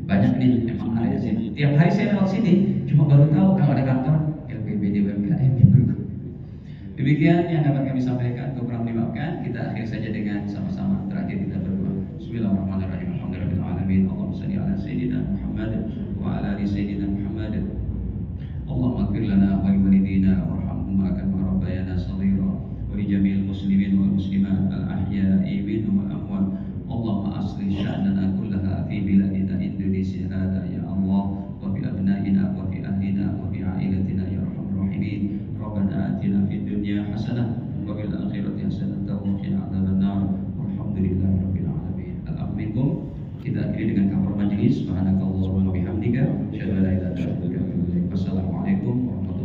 [SPEAKER 1] Banyak nih memang area sini. Tiap hari saya lewat sini, cuma baru tahu kalau ada kantor LPBD UMKM. Demikian yang dapat kami sampaikan, kurang dimaafkan. Kita akhir saja dengan sama-sama terakhir kita berdoa. Bismillahirrahmanirrahim. Alhamdulillahil alamin. Allahumma shalli ala sayyidina Muhammad wa ala ali sayyidina Muhammad. Allahumma ighfir lana wa li walidina warhamhuma kama rabbayana shaghira wa li jami'il muslimin wal muslimat al ahya'i minhum wal amwat. Allahumma aslih sya'nana kullaha fi biladina Indonesia hada ya Allah, wa bi abnaina wa bi ahlina wa bi ailatina ya arhamar rahimin. Rabbana atina fid dunya hasanah wa fil akhirati hasanah wa qina adzabannar. Walhamdulillahirabbil alamin. Assalamualaikum. Kita akhiri dengan kabar majelis. Subhanakallahumma wa bihamdika